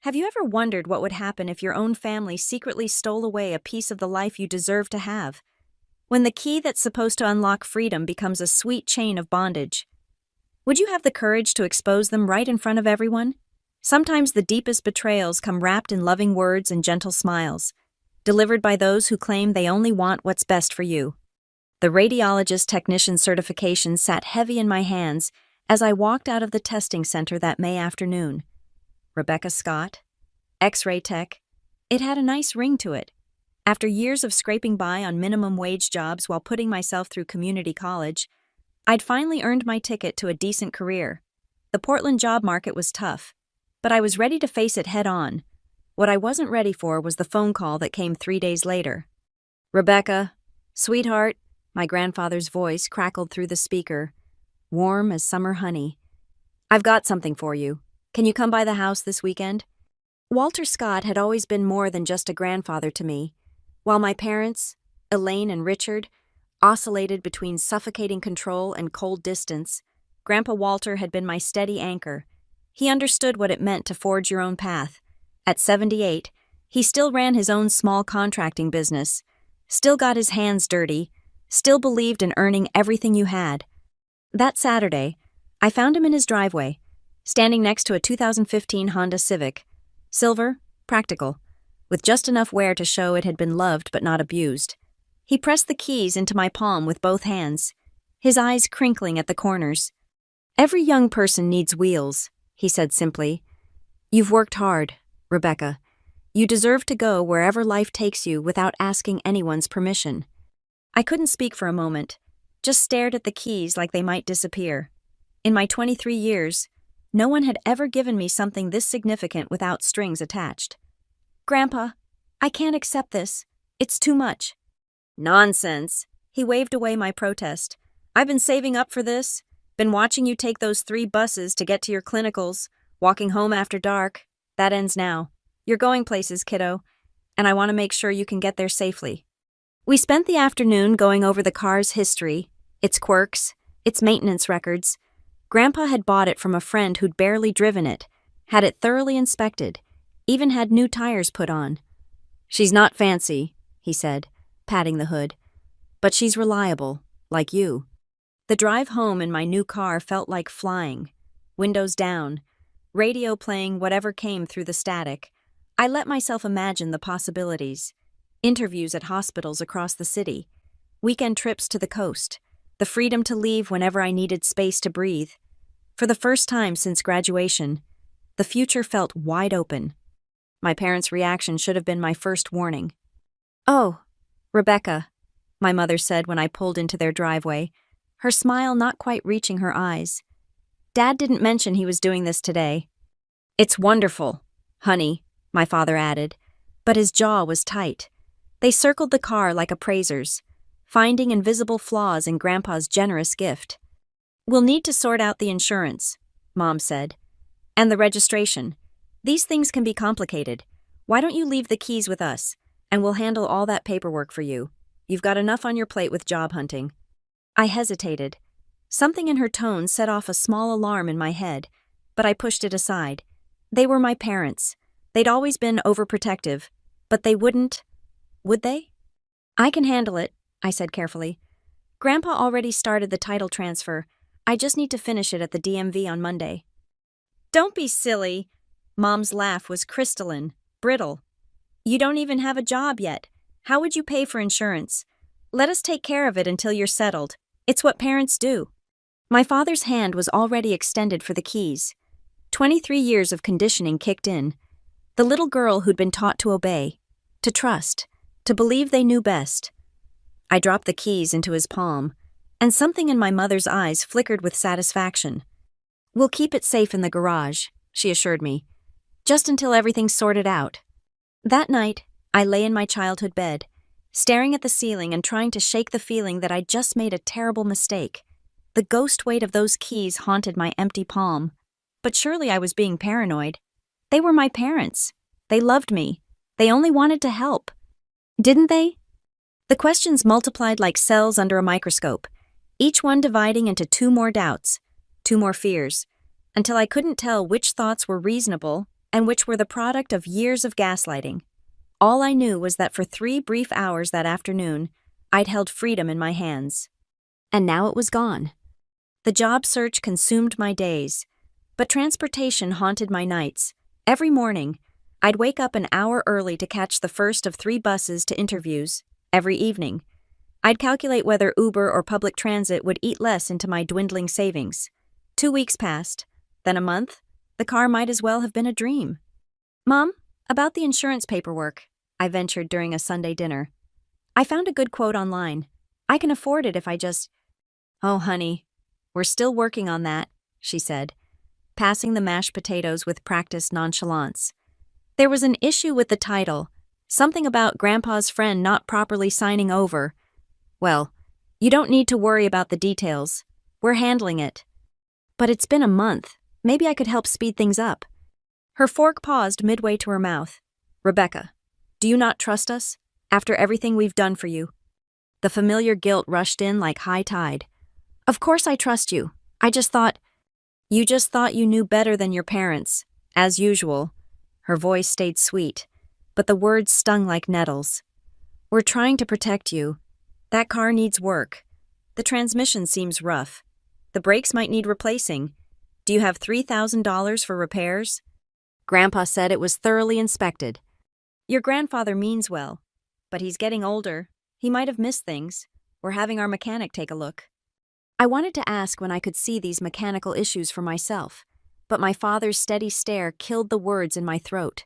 Have you ever wondered what would happen if your own family secretly stole away a piece of the life you deserve to have? When the key that's supposed to unlock freedom becomes a sweet chain of bondage, would you have the courage to expose them right in front of everyone? Sometimes the deepest betrayals come wrapped in loving words and gentle smiles, delivered by those who claim they only want what's best for you. The radiologist technician certification sat heavy in my hands as I walked out of the testing center that May afternoon. Rebecca Scott, X-ray tech. It had a nice ring to it. After years of scraping by on minimum wage jobs while putting myself through community college, I'd finally earned my ticket to a decent career. The Portland job market was tough, but I was ready to face it head on. What I wasn't ready for was the phone call that came 3 days later. "Rebecca, sweetheart," my grandfather's voice crackled through the speaker, warm as summer honey. "I've got something for you. Can you come by the house this weekend?" Walter Scott had always been more than just a grandfather to me. While my parents, Elaine and Richard, oscillated between suffocating control and cold distance, Grandpa Walter had been my steady anchor. He understood what it meant to forge your own path. At 78, he still ran his own small contracting business, still got his hands dirty, still believed in earning everything you had. That Saturday, I found him in his driveway, standing next to a 2015 Honda Civic, silver, practical, with just enough wear to show it had been loved but not abused. He pressed the keys into my palm with both hands, his eyes crinkling at the corners. "Every young person needs wheels," he said simply. "You've worked hard, Rebecca. You deserve to go wherever life takes you without asking anyone's permission." I couldn't speak for a moment, just stared at the keys like they might disappear. In my 23 years, no one had ever given me something this significant without strings attached. "Grandpa, I can't accept this. It's too much." "Nonsense." He waved away my protest. "I've been saving up for this, been watching you take those 3 buses to get to your clinicals, walking home after dark. That ends now. You're going places, kiddo, and I want to make sure you can get there safely." We spent the afternoon going over the car's history, its quirks, its maintenance records. Grandpa had bought it from a friend who'd barely driven it, had it thoroughly inspected, even had new tires put on. "She's not fancy," he said, patting the hood, "but she's reliable, like you." The drive home in my new car felt like flying. Windows down, radio playing whatever came through the static. I let myself imagine the possibilities. Interviews at hospitals across the city, weekend trips to the coast, the freedom to leave whenever I needed space to breathe. For the first time since graduation, the future felt wide open. My parents' reaction should have been my first warning. "Oh, Rebecca," my mother said when I pulled into their driveway, her smile not quite reaching her eyes. "Dad didn't mention he was doing this today." "It's wonderful, honey," my father added, but his jaw was tight. They circled the car like appraisers, finding invisible flaws in Grandpa's generous gift. "We'll need to sort out the insurance," Mom said, "and the registration. These things can be complicated. Why don't you leave the keys with us, and we'll handle all that paperwork for you. You've got enough on your plate with job hunting." I hesitated. Something in her tone set off a small alarm in my head, but I pushed it aside. They were my parents. They'd always been overprotective, but they wouldn't. Would they? "I can handle it," I said carefully. "Grandpa already started the title transfer. I just need to finish it at the DMV on Monday." "Don't be silly." Mom's laugh was crystalline, brittle. "You don't even have a job yet. How would you pay for insurance? Let us take care of it until you're settled. It's what parents do." My father's hand was already extended for the keys. 23 years of conditioning kicked in. The little girl who'd been taught to obey, to trust, to believe they knew best. I dropped the keys into his palm, and something in my mother's eyes flickered with satisfaction. "We'll keep it safe in the garage," she assured me, "just until everything's sorted out." That night, I lay in my childhood bed, staring at the ceiling and trying to shake the feeling that I'd just made a terrible mistake. The ghost weight of those keys haunted my empty palm. But surely I was being paranoid. They were my parents. They loved me. They only wanted to help. Didn't they? The questions multiplied like cells under a microscope, each one dividing into 2 more doubts, 2 more fears, until I couldn't tell which thoughts were reasonable and which were the product of years of gaslighting. All I knew was that for 3 brief hours that afternoon, I'd held freedom in my hands. And now it was gone. The job search consumed my days, but transportation haunted my nights. Every morning, I'd wake up an hour early to catch the first of 3 buses to interviews. Every evening, I'd calculate whether Uber or public transit would eat less into my dwindling savings. 2 weeks passed, then a month. The car might as well have been a dream. "Mom, about the insurance paperwork," I ventured during a Sunday dinner. "I found a good quote online. I can afford it if I just—" "Oh, honey, we're still working on that," she said, passing the mashed potatoes with practiced nonchalance. There was an issue with the title, something about Grandpa's friend not properly signing over. "Well, you don't need to worry about the details. We're handling it." "But it's been a month. Maybe I could help speed things up." Her fork paused midway to her mouth. "Rebecca, do you not trust us, after everything we've done for you?" The familiar guilt rushed in like high tide. "Of course I trust you. I just thought—" "You just thought you knew better than your parents, as usual." Her voice stayed sweet, but the words stung like nettles. "We're trying to protect you. That car needs work. The transmission seems rough. The brakes might need replacing. Do you have $3,000 for repairs?" Grandpa said it was thoroughly inspected. "Your grandfather means well, but he's getting older. He might have missed things. We're having our mechanic take a look." I wanted to ask when I could see these mechanical issues for myself, but my father's steady stare killed the words in my throat.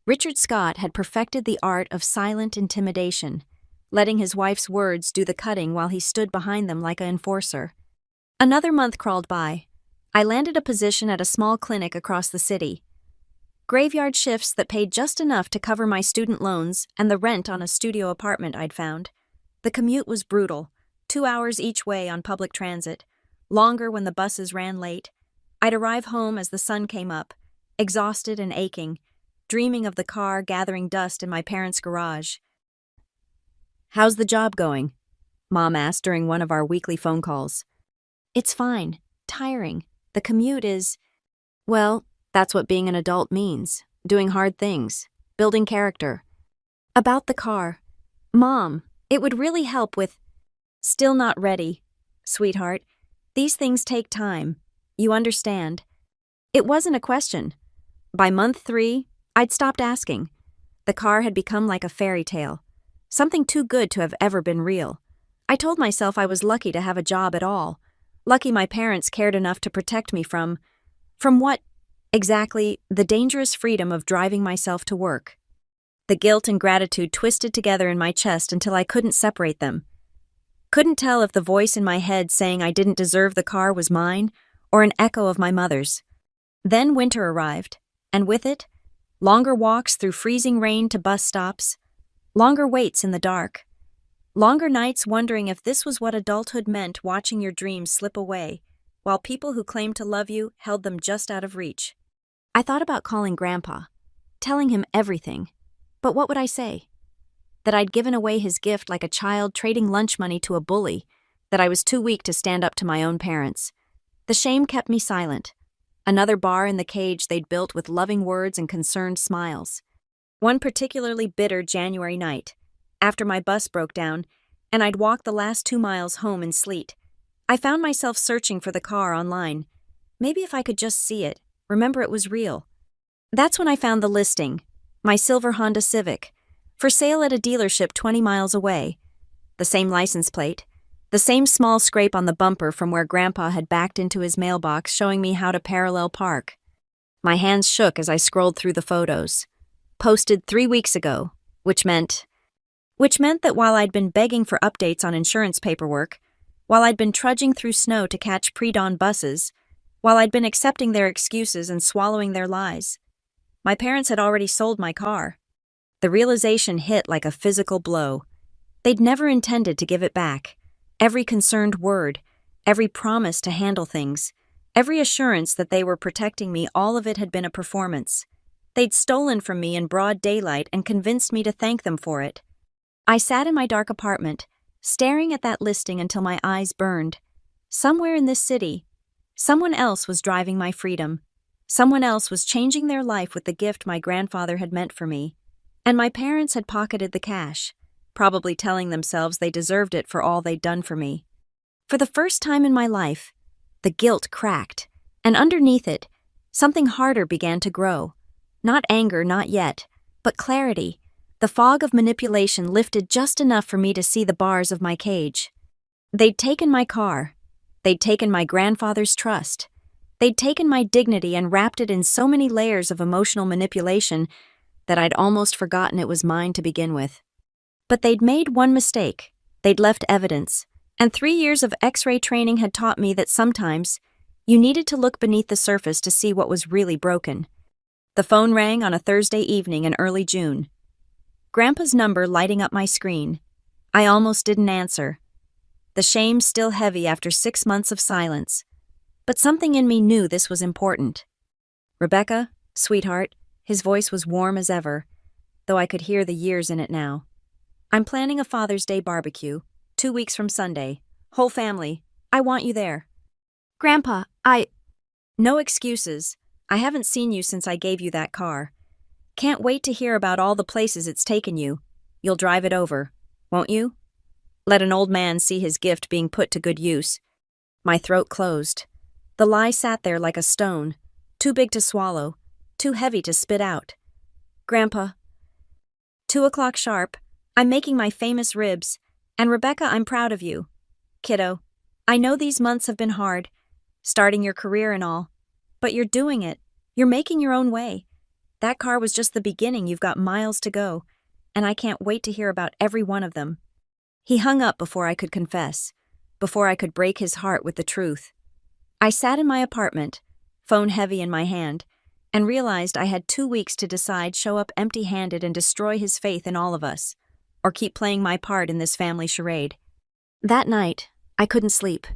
Richard Scott had perfected the art of silent intimidation, letting his wife's words do the cutting while he stood behind them like an enforcer. Another month crawled by. I landed a position at a small clinic across the city. Graveyard shifts that paid just enough to cover my student loans and the rent on a studio apartment I'd found. The commute was brutal, 2 hours each way on public transit, longer when the buses ran late. I'd arrive home as the sun came up, exhausted and aching, dreaming of the car gathering dust in my parents' garage. "How's the job going?" Mom asked during one of our weekly phone calls. "It's fine. Tiring. The commute is— well, that's what being an adult means. Doing hard things. Building character." "About the car. Mom, it would really help with—" "Still not ready. Sweetheart, these things take time. You understand." It wasn't a question. By month 3, I'd stopped asking. The car had become like a fairy tale, something too good to have ever been real. I told myself I was lucky to have a job at all. Lucky my parents cared enough to protect me from what? Exactly, the dangerous freedom of driving myself to work. The guilt and gratitude twisted together in my chest until I couldn't separate them. Couldn't tell if the voice in my head saying I didn't deserve the car was mine or an echo of my mother's. Then winter arrived, and with it, longer walks through freezing rain to bus stops, longer waits in the dark, longer nights wondering if this was what adulthood meant, watching your dreams slip away, while people who claimed to love you held them just out of reach. I thought about calling Grandpa, telling him everything, but what would I say? That I'd given away his gift like a child trading lunch money to a bully, that I was too weak to stand up to my own parents. The shame kept me silent. Another bar in the cage they'd built with loving words and concerned smiles. One particularly bitter January night, after my bus broke down, and I'd walked the last 2 miles home in sleet, I found myself searching for the car online. Maybe if I could just see it, remember it was real. That's when I found the listing, my silver Honda Civic, for sale at a dealership 20 miles away. The same license plate, the same small scrape on the bumper from where Grandpa had backed into his mailbox showing me how to parallel park. My hands shook as I scrolled through the photos. Posted 3 weeks ago, which meant that while I'd been begging for updates on insurance paperwork, while I'd been trudging through snow to catch pre-dawn buses, while I'd been accepting their excuses and swallowing their lies, my parents had already sold my car. The realization hit like a physical blow. They'd never intended to give it back. Every concerned word, every promise to handle things, every assurance that they were protecting me, all of it had been a performance. They'd stolen from me in broad daylight and convinced me to thank them for it. I sat in my dark apartment, staring at that listing until my eyes burned. Somewhere in this city, someone else was driving my freedom. Someone else was changing their life with the gift my grandfather had meant for me, and my parents had pocketed the cash, probably telling themselves they deserved it for all they'd done for me. For the first time in my life, the guilt cracked, and underneath it, something harder began to grow. Not anger, not yet, but clarity. The fog of manipulation lifted just enough for me to see the bars of my cage. They'd taken my car. They'd taken my grandfather's trust. They'd taken my dignity and wrapped it in so many layers of emotional manipulation that I'd almost forgotten it was mine to begin with. But they'd made one mistake. They'd left evidence. And 3 years of X-ray training had taught me that sometimes you needed to look beneath the surface to see what was really broken. The phone rang on a Thursday evening in early June. Grandpa's number lighting up my screen. I almost didn't answer. The shame still heavy after 6 months of silence. But something in me knew this was important. "Rebecca, sweetheart," his voice was warm as ever, though I could hear the years in it now. "I'm planning a Father's Day barbecue, 2 weeks from Sunday. Whole family. I want you there." "Grandpa, No excuses. I haven't seen you since I gave you that car. Can't wait to hear about all the places it's taken you. You'll drive it over, won't you?" Let an old man see his gift being put to good use. My throat closed. The lie sat there like a stone, too big to swallow, too heavy to spit out. "Grandpa, 2 o'clock sharp. I'm making my famous ribs. And Rebecca, I'm proud of you. Kiddo, I know these months have been hard, starting your career and all, but you're doing it. You're making your own way. That car was just the beginning. You've got miles to go, and I can't wait to hear about every one of them." He hung up before I could confess, before I could break his heart with the truth. I sat in my apartment, phone heavy in my hand, and realized I had 2 weeks to decide: show up empty-handed and destroy his faith in all of us, or keep playing my part in this family charade. That night, I couldn't sleep.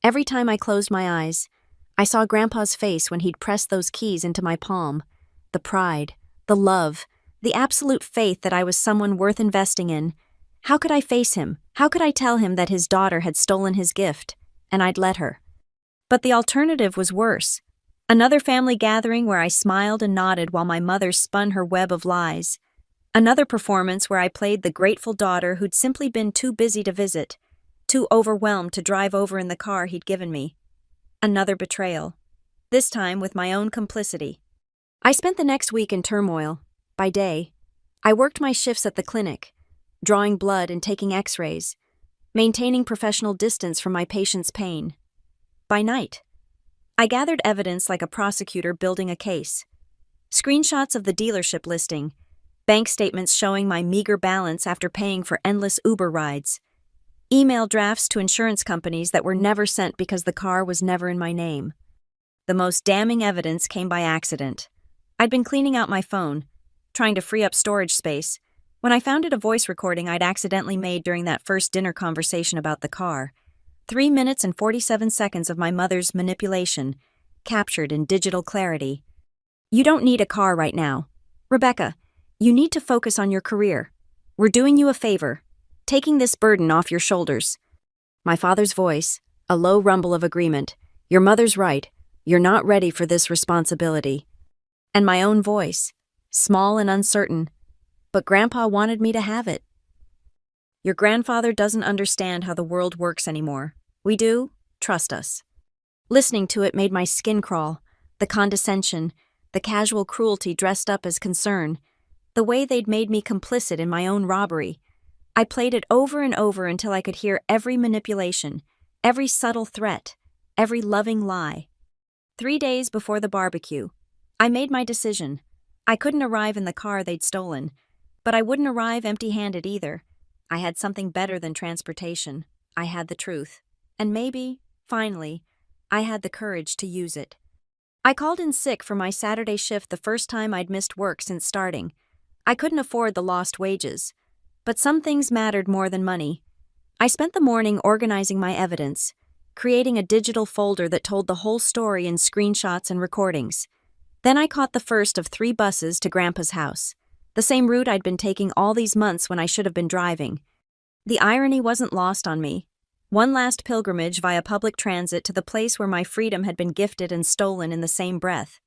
Every time I closed my eyes, I saw Grandpa's face when he'd pressed those keys into my palm. The pride, the love, the absolute faith that I was someone worth investing in. How could I face him? How could I tell him that his daughter had stolen his gift, and I'd let her? But the alternative was worse. Another family gathering where I smiled and nodded while my mother spun her web of lies. Another performance where I played the grateful daughter who'd simply been too busy to visit, too overwhelmed to drive over in the car he'd given me. Another betrayal, this time with my own complicity. I spent the next week in turmoil. By day, I worked my shifts at the clinic, drawing blood and taking X-rays, maintaining professional distance from my patient's pain. By night, I gathered evidence like a prosecutor building a case. Screenshots of the dealership listing, bank statements showing my meager balance after paying for endless Uber rides, email drafts to insurance companies that were never sent because the car was never in my name. The most damning evidence came by accident. I'd been cleaning out my phone, trying to free up storage space, when I found it a voice recording I'd accidentally made during that first dinner conversation about the car. 3 minutes and 47 seconds of my mother's manipulation, captured in digital clarity. "You don't need a car right now. Rebecca, you need to focus on your career. We're doing you a favor, taking this burden off your shoulders." My father's voice, a low rumble of agreement. "Your mother's right. You're not ready for this responsibility." And my own voice, small and uncertain, but Grandpa wanted me to have it. "Your grandfather doesn't understand how the world works anymore. We do. Trust us." Listening to it made my skin crawl. The condescension, the casual cruelty dressed up as concern, the way they'd made me complicit in my own robbery. I played it over and over until I could hear every manipulation, every subtle threat, every loving lie. 3 days before the barbecue, I made my decision. I couldn't arrive in the car they'd stolen, but I wouldn't arrive empty-handed either. I had something better than transportation. I had the truth. And maybe, finally, I had the courage to use it. I called in sick for my Saturday shift the first time I'd missed work since starting. I couldn't afford the lost wages. But some things mattered more than money. I spent the morning organizing my evidence, creating a digital folder that told the whole story in screenshots and recordings. Then I caught the first of 3 buses to Grandpa's house, the same route I'd been taking all these months when I should have been driving. The irony wasn't lost on me. One last pilgrimage via public transit to the place where my freedom had been gifted and stolen in the same breath.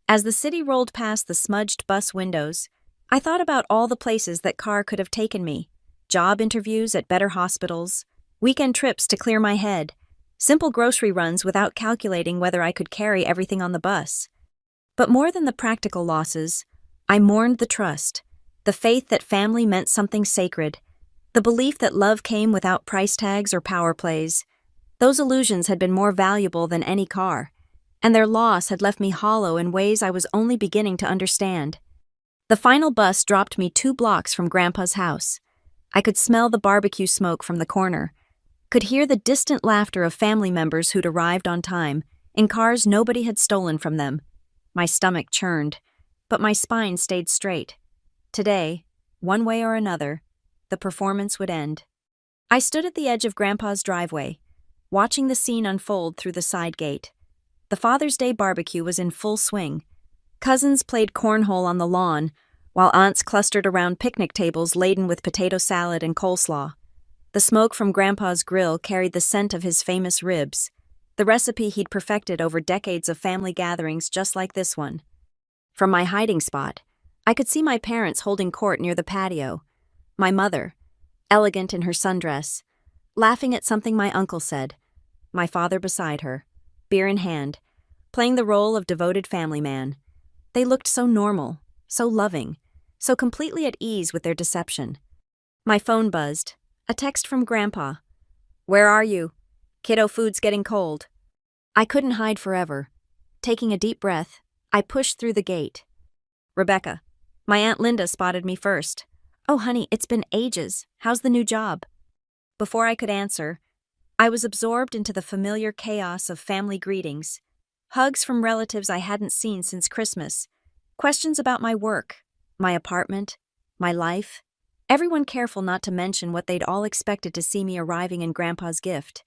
As the city rolled past the smudged bus windows, I thought about all the places that car could have taken me. Job interviews at better hospitals, weekend trips to clear my head, simple grocery runs without calculating whether I could carry everything on the bus. But more than the practical losses, I mourned the trust, the faith that family meant something sacred, the belief that love came without price tags or power plays. Those illusions had been more valuable than any car, and their loss had left me hollow in ways I was only beginning to understand. The final bus dropped me 2 blocks from Grandpa's house. I could smell the barbecue smoke from the corner, could hear the distant laughter of family members who'd arrived on time, in cars nobody had stolen from them. My stomach churned, but my spine stayed straight. Today, one way or another, the performance would end. I stood at the edge of Grandpa's driveway, watching the scene unfold through the side gate. The Father's Day barbecue was in full swing. Cousins played cornhole on the lawn, while aunts clustered around picnic tables laden with potato salad and coleslaw. The smoke from Grandpa's grill carried the scent of his famous ribs, the recipe he'd perfected over decades of family gatherings just like this one. From my hiding spot, I could see my parents holding court near the patio, my mother, elegant in her sundress, laughing at something my uncle said, my father beside her, beer in hand, playing the role of devoted family man. They looked so normal, so loving, so completely at ease with their deception. My phone buzzed, a text from Grandpa. "Where are you? Kiddo, food's getting cold." I couldn't hide forever. Taking a deep breath, I pushed through the gate. "Rebecca, my Aunt Linda spotted me first. Oh, honey, it's been ages. How's the new job?" Before I could answer, I was absorbed into the familiar chaos of family greetings, hugs from relatives I hadn't seen since Christmas, questions about my work, my apartment, my life, everyone careful not to mention what they'd all expected to see me arriving in Grandpa's gift.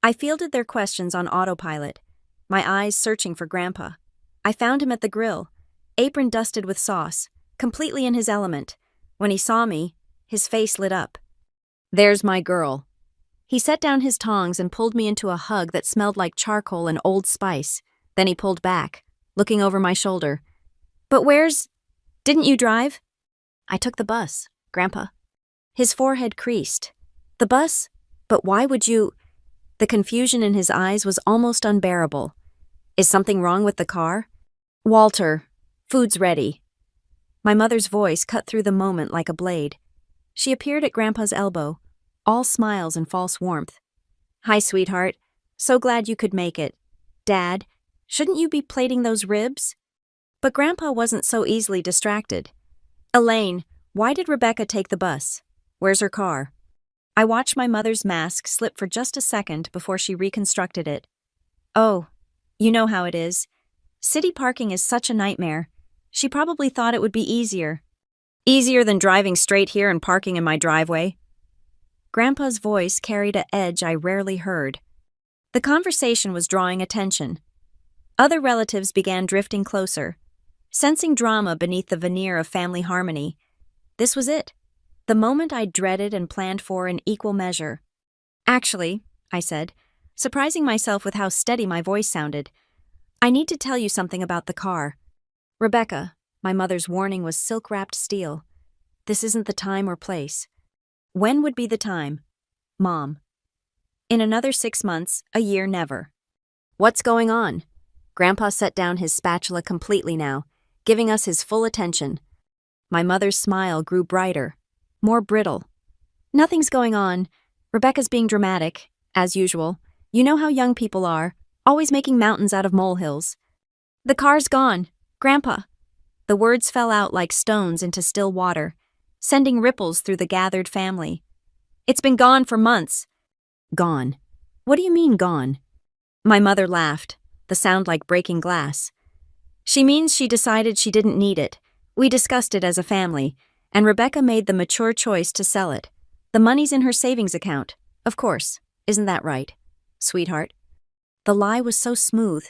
I fielded their questions on autopilot, my eyes searching for Grandpa. I found him at the grill, apron dusted with sauce, completely in his element. When he saw me, his face lit up. "There's my girl." He set down his tongs and pulled me into a hug that smelled like charcoal and Old Spice. Then he pulled back, looking over my shoulder. "But didn't you drive?" "I took the bus, Grandpa." His forehead creased. "The bus? But why would you—" The confusion in his eyes was almost unbearable. "Is something wrong with the car?" "Walter, food's ready." My mother's voice cut through the moment like a blade. She appeared at Grandpa's elbow, all smiles and false warmth. "Hi, sweetheart. So glad you could make it. Dad, shouldn't you be plating those ribs?" But Grandpa wasn't so easily distracted. "Elaine, why did Rebecca take the bus? Where's her car?" I watched my mother's mask slip for just a second before she reconstructed it. "Oh, you know how it is. City parking is such a nightmare. She probably thought it would be easier." "Easier than driving straight here and parking in my driveway?" Grandpa's voice carried an edge I rarely heard. The conversation was drawing attention. Other relatives began drifting closer, sensing drama beneath the veneer of family harmony. This was it, the moment I dreaded and planned for in equal measure. "Actually," I said, surprising myself with how steady my voice sounded, "I need to tell you something about the car. Rebecca," my mother's warning was silk-wrapped steel, "this isn't the time or place." "When would be the time?" "Mom." "In another 6 months, a year, never." "What's going on?" Grandpa set down his spatula completely now, giving us his full attention. My mother's smile grew brighter, more brittle. "Nothing's going on. Rebecca's being dramatic, as usual. You know how young people are, always making mountains out of molehills." "The car's gone. Grandpa." The words fell out like stones into still water, sending ripples through the gathered family. "It's been gone for months." "Gone? What do you mean gone?" My mother laughed, the sound like breaking glass. "She means she decided she didn't need it. We discussed it as a family, and Rebecca made the mature choice to sell it. The money's in her savings account, of course. Isn't that right, sweetheart?" The lie was so smooth,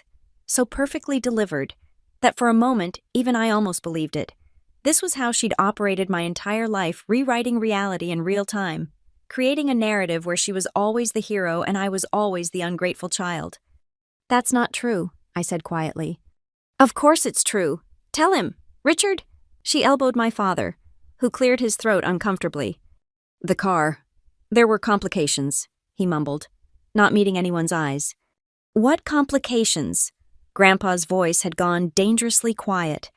so perfectly delivered, that for a moment even I almost believed it. This was how she'd operated my entire life, rewriting reality in real time, creating a narrative where she was always the hero and I was always the ungrateful child. "That's not true," I said quietly. Of course it's true. Tell him, Richard. She elbowed my father, who cleared his throat uncomfortably. The car. There were complications, he mumbled, not meeting anyone's eyes. What complications? Grandpa's voice had gone dangerously quiet.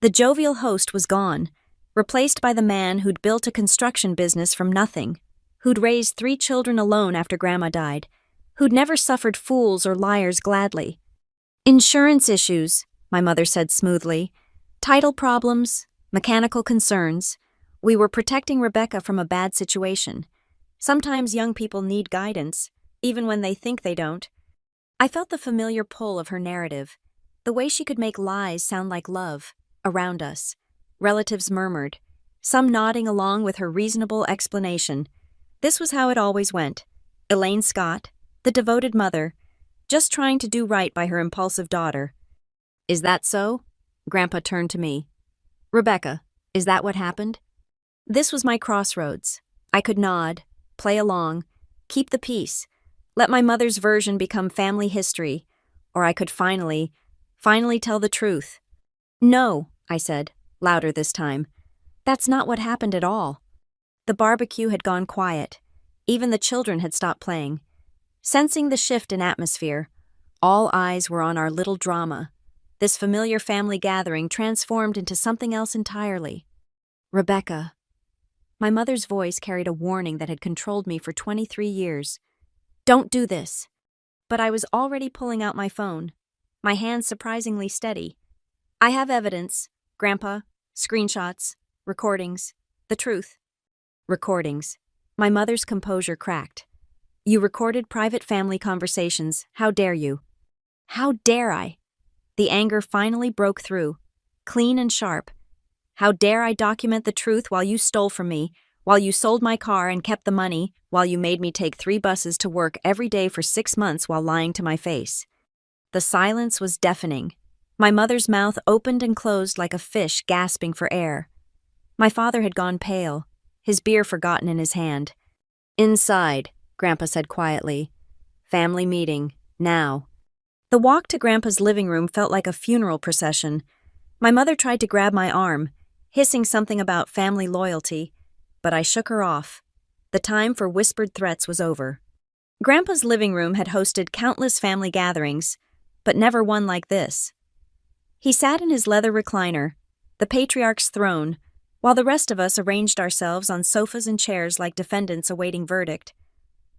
The jovial host was gone, replaced by the man who'd built a construction business from nothing, who'd raised 3 children alone after Grandma died, who'd never suffered fools or liars gladly. Insurance issues, my mother said smoothly. Title problems, mechanical concerns. We were protecting Rebecca from a bad situation. Sometimes young people need guidance, even when they think they don't. I felt the familiar pull of her narrative, the way she could make lies sound like love, around us. Relatives murmured, some nodding along with her reasonable explanation. This was how it always went. Elaine Scott, the devoted mother, just trying to do right by her impulsive daughter. Is that so? Grandpa turned to me. Rebecca, is that what happened? This was my crossroads. I could nod, play along, keep the peace, let my mother's version become family history, or I could finally tell the truth. No, I said, louder this time. That's not what happened at all. The barbecue had gone quiet. Even the children had stopped playing. Sensing the shift in atmosphere, all eyes were on our little drama. This familiar family gathering transformed into something else entirely. Rebecca. My mother's voice carried a warning that had controlled me for 23 years. Don't do this. But I was already pulling out my phone, my hands surprisingly steady. I have evidence, Grandpa, screenshots, recordings, the truth. Recordings. My mother's composure cracked. You recorded private family conversations. How dare you? How dare I? The anger finally broke through, clean and sharp. How dare I document the truth while you stole from me, while you sold my car and kept the money, while you made me take 3 buses to work every day for 6 months while lying to my face. The silence was deafening. My mother's mouth opened and closed like a fish gasping for air. My father had gone pale, his beer forgotten in his hand. Inside, Grandpa said quietly. Family meeting, now. The walk to Grandpa's living room felt like a funeral procession. My mother tried to grab my arm, hissing something about family loyalty, but I shook her off. The time for whispered threats was over. Grandpa's living room had hosted countless family gatherings, but never one like this. He sat in his leather recliner, the patriarch's throne, while the rest of us arranged ourselves on sofas and chairs like defendants awaiting verdict.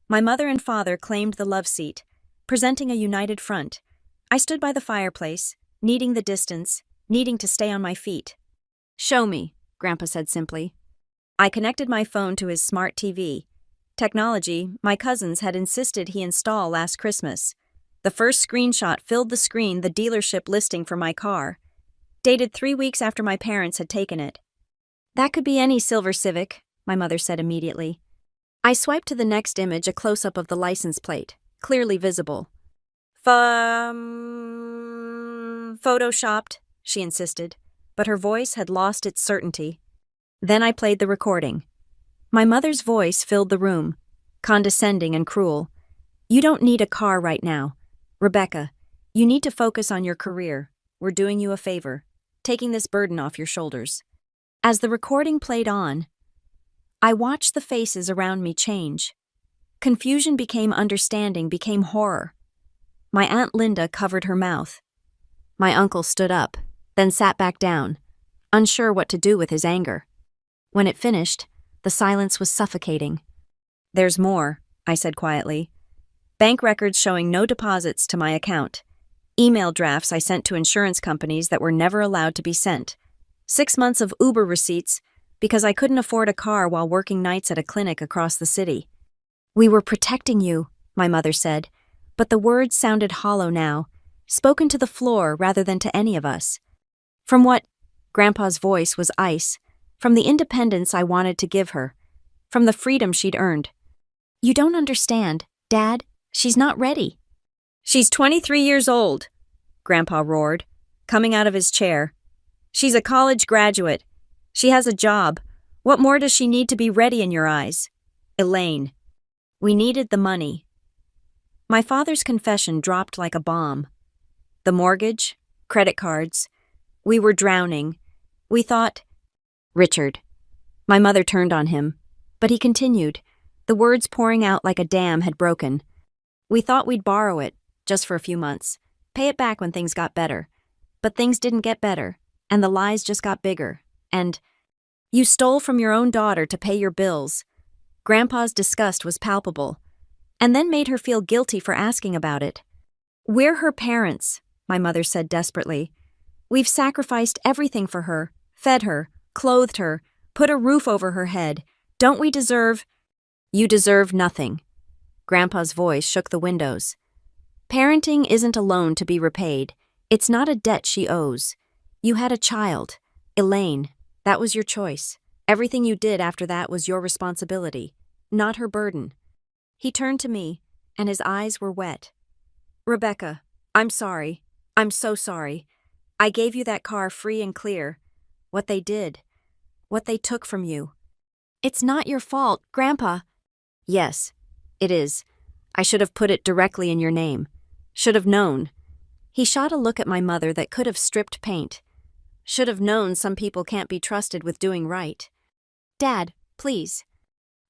My mother and father claimed the love seat, presenting a united front. I stood by the fireplace, needing the distance, needing to stay on my feet. Show me, Grandpa said simply. I connected my phone to his smart TV. Technology my cousins had insisted he install last Christmas. The first screenshot filled the screen the dealership listing for my car, dated 3 weeks after my parents had taken it. That could be any silver Civic, my mother said immediately. I swiped to the next image, a close-up of the license plate, clearly visible. Photoshopped, she insisted, but her voice had lost its certainty. Then I played the recording. My mother's voice filled the room, condescending and cruel. You don't need a car right now. Rebecca, you need to focus on your career. We're doing you a favor, taking this burden off your shoulders. As the recording played on, I watched the faces around me change. Confusion became understanding, became horror. My Aunt Linda covered her mouth. My uncle stood up, then sat back down, unsure what to do with his anger. When it finished, the silence was suffocating. There's more, I said quietly. Bank records showing no deposits to my account. Email drafts I sent to insurance companies that were never allowed to be sent. 6 months of Uber receipts because I couldn't afford a car while working nights at a clinic across the city. We were protecting you, my mother said, but the words sounded hollow now, spoken to the floor rather than to any of us. From what? Grandpa's voice was ice. From the independence I wanted to give her. From the freedom she'd earned. You don't understand, Dad. She's not ready. She's 23 years old, Grandpa roared, coming out of his chair. She's a college graduate. She has a job. What more does she need to be ready in your eyes? Elaine. We needed the money. My father's confession dropped like a bomb. The mortgage, credit cards. We were drowning. We thought, Richard. My mother turned on him, but he continued, the words pouring out like a dam had broken. We thought we'd borrow it, just for a few months, pay it back when things got better. But things didn't get better, and the lies just got bigger. And you stole from your own daughter to pay your bills. Grandpa's disgust was palpable, and then made her feel guilty for asking about it. We're her parents, my mother said desperately. We've sacrificed everything for her, fed her, clothed her, put a roof over her head. Don't we deserve— You deserve nothing. Grandpa's voice shook the windows. Parenting isn't a loan to be repaid. It's not a debt she owes. You had a child, Elaine. That was your choice. Everything you did after that was your responsibility, not her burden. He turned to me, and his eyes were wet. Rebecca, I'm sorry. I'm so sorry. I gave you that car free and clear. What they did, what they took from you. It's not your fault, Grandpa. Yes, it is. I should have put it directly in your name. Should have known. He shot a look at my mother that could have stripped paint. Should have known some people can't be trusted with doing right. Dad, please.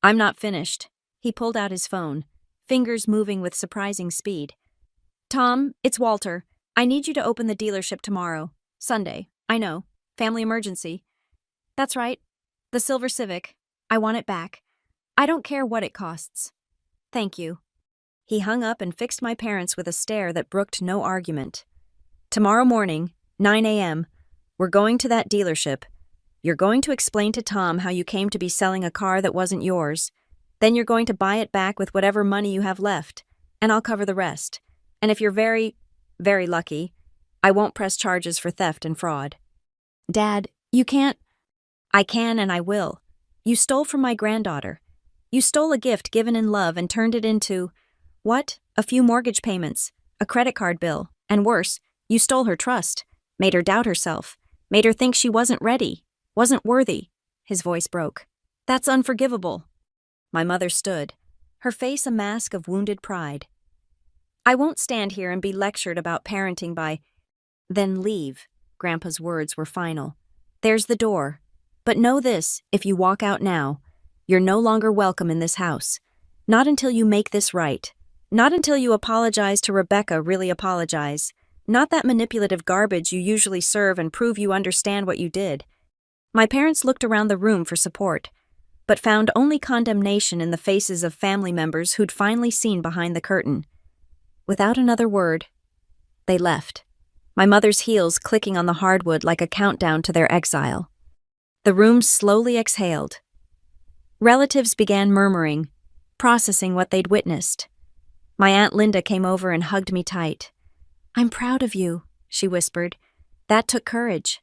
I'm not finished. He pulled out his phone, fingers moving with surprising speed. Tom, it's Walter. I need you to open the dealership tomorrow. Sunday. I know. Family emergency. That's right. The silver Civic. I want it back. I don't care what it costs. Thank you. He hung up and fixed my parents with a stare that brooked no argument. Tomorrow morning, 9 a.m., we're going to that dealership. You're going to explain to Tom how you came to be selling a car that wasn't yours. Then you're going to buy it back with whatever money you have left, and I'll cover the rest. And if you're very, very lucky, I won't press charges for theft and fraud. Dad, you can't. I can and I will. You stole from my granddaughter. You stole a gift given in love and turned it into— What? A few mortgage payments, a credit card bill, and worse, you stole her trust, made her doubt herself, made her think she wasn't ready, wasn't worthy. His voice broke. That's unforgivable. My mother stood, her face a mask of wounded pride. I won't stand here and be lectured about parenting by— Then leave. Grandpa's words were final. There's the door. But know this, if you walk out now, you're no longer welcome in this house. Not until you make this right. Not until you apologize to Rebecca, really apologize. Not that manipulative garbage you usually serve and prove you understand what you did. My parents looked around the room for support, but found only condemnation in the faces of family members who'd finally seen behind the curtain. Without another word, they left, my mother's heels clicking on the hardwood like a countdown to their exile. The room slowly exhaled. Relatives began murmuring, processing what they'd witnessed. My Aunt Linda came over and hugged me tight. I'm proud of you, she whispered. That took courage.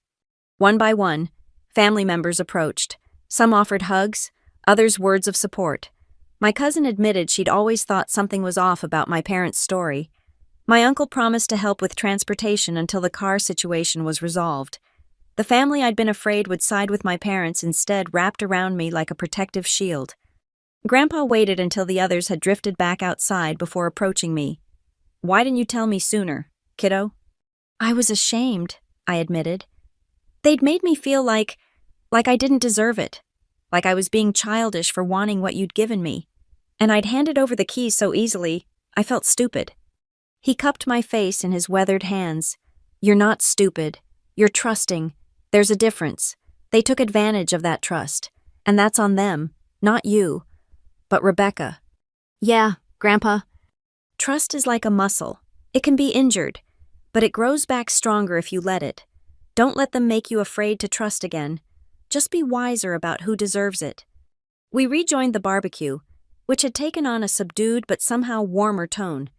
One by one, family members approached. Some offered hugs, others words of support. My cousin admitted she'd always thought something was off about my parents' story. My uncle promised to help with transportation until the car situation was resolved. The family I'd been afraid would side with my parents instead wrapped around me like a protective shield. Grandpa waited until the others had drifted back outside before approaching me. Why didn't you tell me sooner, kiddo? I was ashamed, I admitted. They'd made me feel like I didn't deserve it, like I was being childish for wanting what you'd given me. And I'd handed over the keys so easily, I felt stupid. He cupped my face in his weathered hands. You're not stupid. You're trusting. There's a difference. They took advantage of that trust, and that's on them, not you. But Rebecca. Yeah, Grandpa. Trust is like a muscle. It can be injured, but it grows back stronger if you let it. Don't let them make you afraid to trust again. Just be wiser about who deserves it. We rejoined the barbecue, which had taken on a subdued but somehow warmer tone.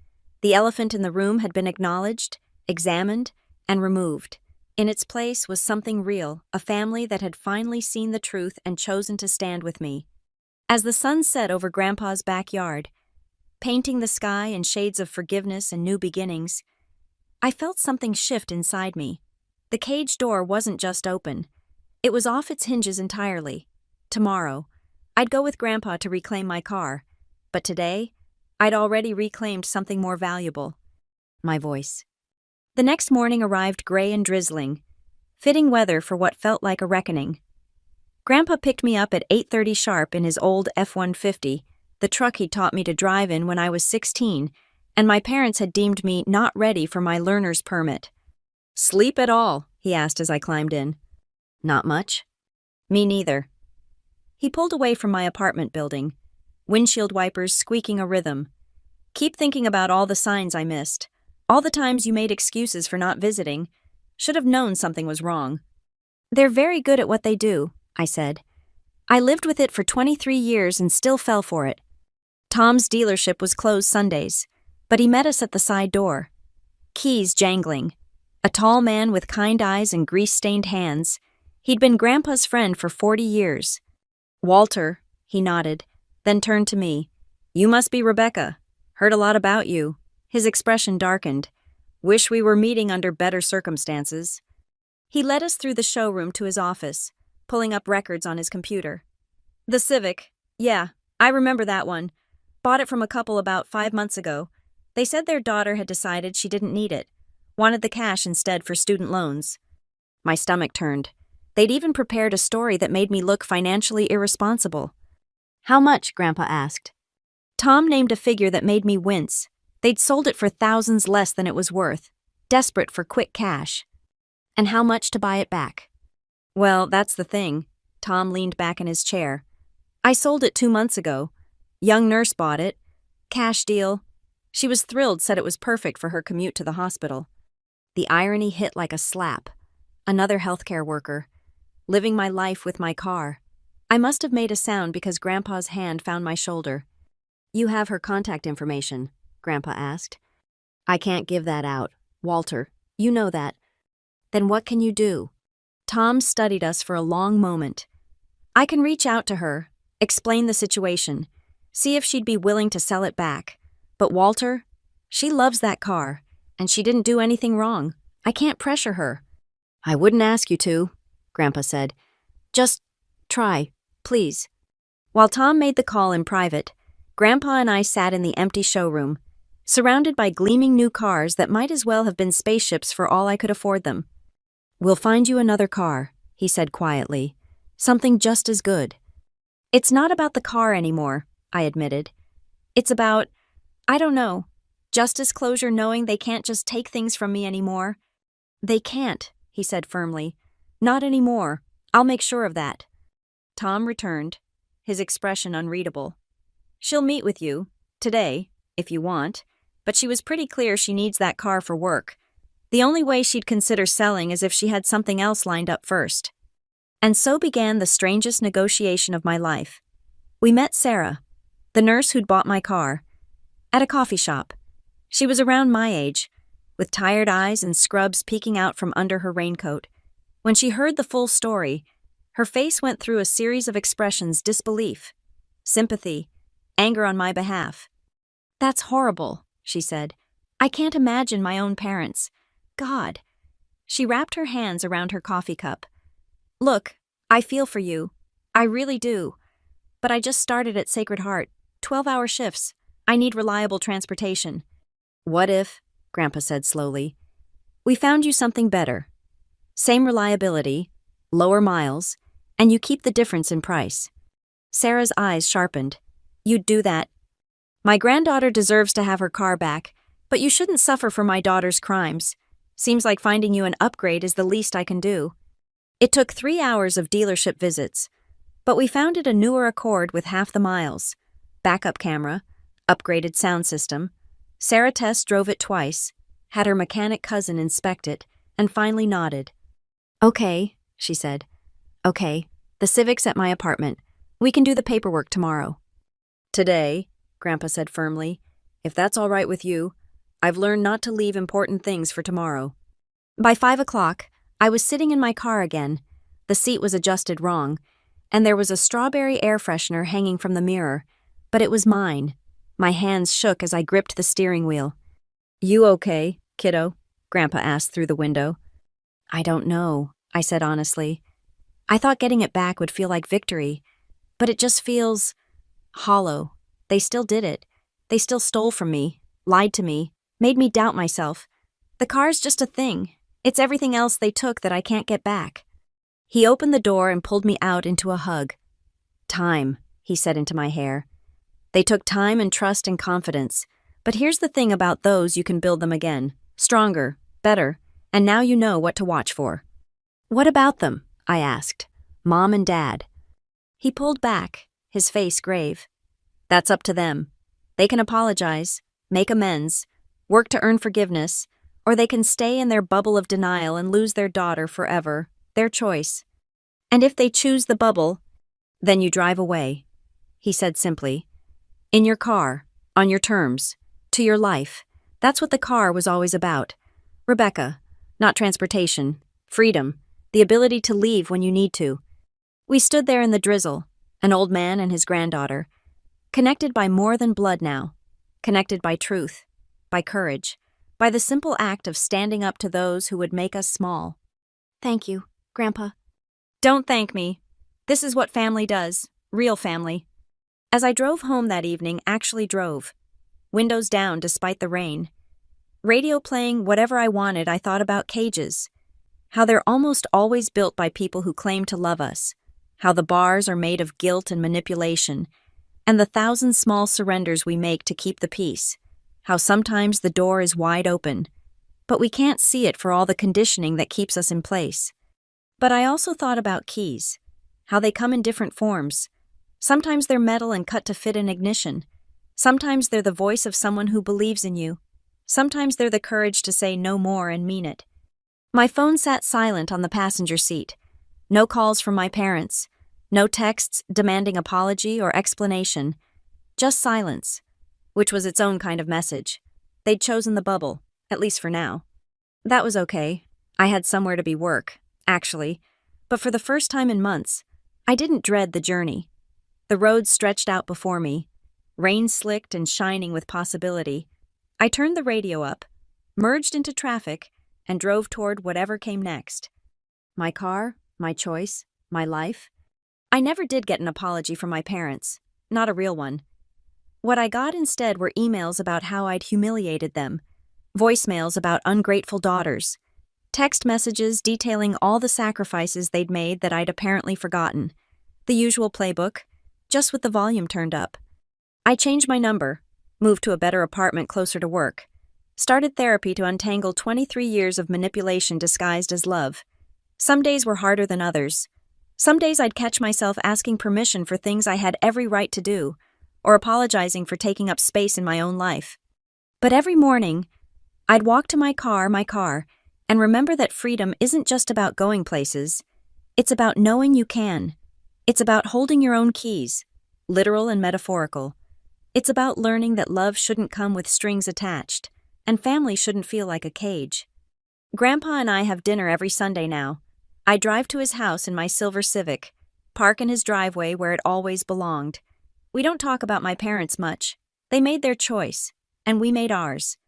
The elephant in the room had been acknowledged, examined, and removed. In its place was something real, a family that had finally seen the truth and chosen to stand with me. As the sun set over Grandpa's backyard, painting the sky in shades of forgiveness and new beginnings, I felt something shift inside me. The cage door wasn't just open. It was off its hinges entirely. Tomorrow, I'd go with Grandpa to reclaim my car, but today, I'd already reclaimed something more valuable. My voice. The next morning arrived gray and drizzling, fitting weather for what felt like a reckoning. Grandpa picked me up at 8:30 sharp in his old F-150, the truck he taught me to drive in when I was 16, and my parents had deemed me not ready for my learner's permit. "Sleep at all?" he asked as I climbed in. "Not much." "Me neither." He pulled away from my apartment building, windshield wipers squeaking a rhythm. "Keep thinking about all the signs I missed, all the times you made excuses for not visiting. Should have known something was wrong." "They're very good at what they do," I said. "I lived with it for 23 years and still fell for it." Tom's dealership was closed Sundays, but he met us at the side door. Keys jangling. A tall man with kind eyes and grease-stained hands. He'd been Grandpa's friend for 40 years. "Walter," he nodded, then turned to me. "You must be Rebecca. Heard a lot about you." His expression darkened. "Wish we were meeting under better circumstances." He led us through the showroom to his office, pulling up records on his computer. "The Civic. Yeah, I remember that one. Bought it from a couple about 5 months ago. They said their daughter had decided she didn't need it. Wanted the cash instead for student loans." My stomach turned. They'd even prepared a story that made me look financially irresponsible. "How much?" Grandpa asked. Tom named a figure that made me wince. They'd sold it for thousands less than it was worth, desperate for quick cash. "And how much to buy it back?" "Well, that's the thing." Tom leaned back in his chair. "I sold it 2 months ago. Young nurse bought it. Cash deal. She was thrilled, said it was perfect for her commute to the hospital." The irony hit like a slap. Another healthcare worker. Living my life with my car. I must have made a sound because Grandpa's hand found my shoulder. "You have her contact information?" Grandpa asked. "I can't give that out, Walter. You know that." "Then what can you do?" Tom studied us for a long moment. "I can reach out to her, explain the situation, see if she'd be willing to sell it back. But Walter, she loves that car, and she didn't do anything wrong. I can't pressure her." "I wouldn't ask you to," Grandpa said. "Just try, please." While Tom made the call in private, Grandpa and I sat in the empty showroom, surrounded by gleaming new cars that might as well have been spaceships for all I could afford them. "We'll find you another car," he said quietly. "Something just as good." "It's not about the car anymore," I admitted. "It's about, I don't know, just disclosure, knowing they can't just take things from me anymore." "They can't," he said firmly. "Not anymore. I'll make sure of that." Tom returned, his expression unreadable. "She'll meet with you, today, if you want, but she was pretty clear she needs that car for work. The only way she'd consider selling is if she had something else lined up first." And so began the strangest negotiation of my life. We met Sarah, the nurse who'd bought my car, at a coffee shop. She was around my age, with tired eyes and scrubs peeking out from under her raincoat. When she heard the full story, her face went through a series of expressions: disbelief, sympathy, anger on my behalf. "That's horrible," she said. "I can't imagine my own parents. God." She wrapped her hands around her coffee cup. "Look, I feel for you. I really do. But I just started at Sacred Heart, 12-hour shifts. I need reliable transportation." "What if," Grandpa said slowly, "we found you something better? Same reliability, lower miles, and you keep the difference in price." Sarah's eyes sharpened. "You'd do that?" "My granddaughter deserves to have her car back, but you shouldn't suffer for my daughter's crimes. Seems like finding you an upgrade is the least I can do." It took 3 hours of dealership visits, but we found it a newer Accord with half the miles. Backup camera, upgraded sound system. Sarah test drove it twice, had her mechanic cousin inspect it, and finally nodded. "Okay," she said. "Okay, the Civic's at my apartment. We can do the paperwork tomorrow." "Today," Grandpa said firmly. "If that's all right with you. I've learned not to leave important things for tomorrow." By 5 o'clock, I was sitting in my car again. The seat was adjusted wrong, and there was a strawberry air freshener hanging from the mirror, but it was mine. My hands shook as I gripped the steering wheel. "You okay, kiddo?" Grandpa asked through the window. "I don't know," I said honestly. "I thought getting it back would feel like victory, but it just feels hollow. They still did it. They still stole from me, lied to me, made me doubt myself. The car's just a thing. It's everything else they took that I can't get back. He opened the door and pulled me out into a hug. Time, he said into my hair. They took time and trust and confidence. But here's the thing about those: you can build them again. Stronger, better, and now you know what to watch for. What about them? I asked. Mom and Dad. He pulled back, his face grave. That's up to them. They can apologize, make amends, work to earn forgiveness, or they can stay in their bubble of denial and lose their daughter forever. Their choice. And if they choose the bubble, then you drive away, he said simply. In your car, on your terms, to your life. That's what the car was always about. Rebecca, not transportation, freedom, the ability to leave when you need to. We stood there in the drizzle, an old man and his granddaughter, connected by more than blood now, connected by truth, by courage, by the simple act of standing up to those who would make us small. Thank you, Grandpa. Don't thank me. This is what family does, real family. As I drove home that evening, actually drove, windows down despite the rain, radio playing whatever I wanted, I thought about cages, how they're almost always built by people who claim to love us, how the bars are made of guilt and manipulation, and the 1,000 small surrenders we make to keep the peace, how sometimes the door is wide open, but we can't see it for all the conditioning that keeps us in place. But I also thought about keys, how they come in different forms. Sometimes they're metal and cut to fit an ignition. Sometimes they're the voice of someone who believes in you. Sometimes they're the courage to say no more and mean it. My phone sat silent on the passenger seat. No calls from my parents. No texts demanding apology or explanation. Just silence, which was its own kind of message. They'd chosen the bubble, at least for now. That was okay. I had somewhere to be work, actually. But for the first time in months, I didn't dread the journey. The road stretched out before me, rain-slicked and shining with possibility. I turned the radio up, merged into traffic, and drove toward whatever came next. My car, my choice, my life. I never did get an apology from my parents, not a real one. What I got instead were emails about how I'd humiliated them, voicemails about ungrateful daughters, text messages detailing all the sacrifices they'd made that I'd apparently forgotten. The usual playbook, just with the volume turned up. I changed my number, moved to a better apartment closer to work, started therapy to untangle 23 years of manipulation disguised as love. Some days were harder than others. Some days I'd catch myself asking permission for things I had every right to do, or apologizing for taking up space in my own life. But every morning, I'd walk to my car, and remember that freedom isn't just about going places. It's about knowing you can. It's about holding your own keys, literal and metaphorical. It's about learning that love shouldn't come with strings attached, and family shouldn't feel like a cage. Grandpa and I have dinner every Sunday now. I drive to his house in my silver Civic, park in his driveway where it always belonged. We don't talk about my parents much. They made their choice, and we made ours.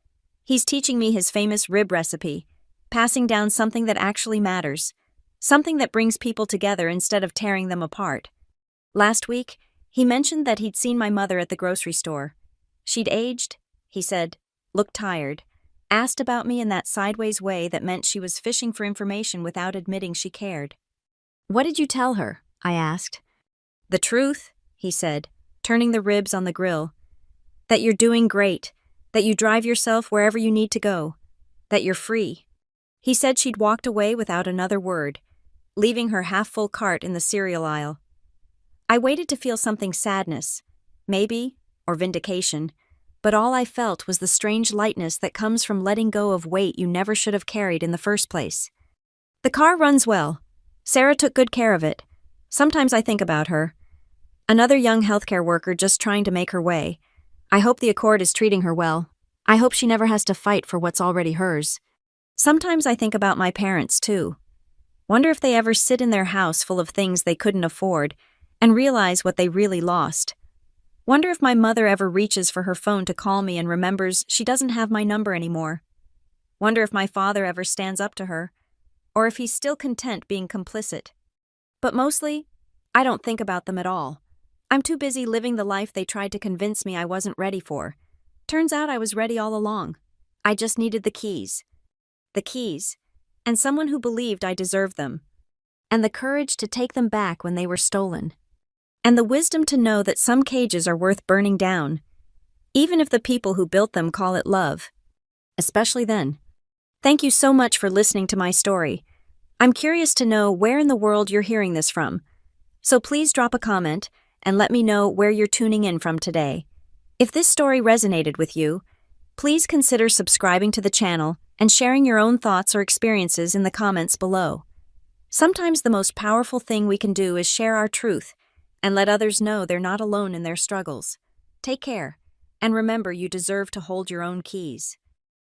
He's teaching me his famous rib recipe, passing down something that actually matters, something that brings people together instead of tearing them apart. Last week, he mentioned that he'd seen my mother at the grocery store. She'd aged, he said, looked tired, asked about me in that sideways way that meant she was fishing for information without admitting she cared. What did you tell her? I asked. The truth, he said, turning the ribs on the grill. That you're doing great, that you drive yourself wherever you need to go, that you're free. He said she'd walked away without another word, leaving her half-full cart in the cereal aisle. I waited to feel something sadness, maybe, or vindication, but all I felt was the strange lightness that comes from letting go of weight you never should have carried in the first place. The car runs well. Sarah took good care of it. Sometimes I think about her. Another young healthcare worker just trying to make her way. I hope the Accord is treating her well. I hope she never has to fight for what's already hers. Sometimes I think about my parents, too. Wonder if they ever sit in their house full of things they couldn't afford and realize what they really lost. Wonder if my mother ever reaches for her phone to call me and remembers she doesn't have my number anymore. Wonder if my father ever stands up to her, or if he's still content being complicit. But mostly, I don't think about them at all. I'm too busy living the life they tried to convince me I wasn't ready for. Turns out I was ready all along. I just needed the keys. the keys, and someone who believed I deserved them, and the courage to take them back when they were stolen, and the wisdom to know that some cages are worth burning down, even if the people who built them call it love, especially then. Thank you so much for listening to my story. I'm curious to know where in the world you're hearing this from, so please drop a comment and let me know where you're tuning in from today. If this story resonated with you, please consider subscribing to the channel and sharing your own thoughts or experiences in the comments below. Sometimes the most powerful thing we can do is share our truth and let others know they're not alone in their struggles. Take care, and remember you deserve to hold your own keys.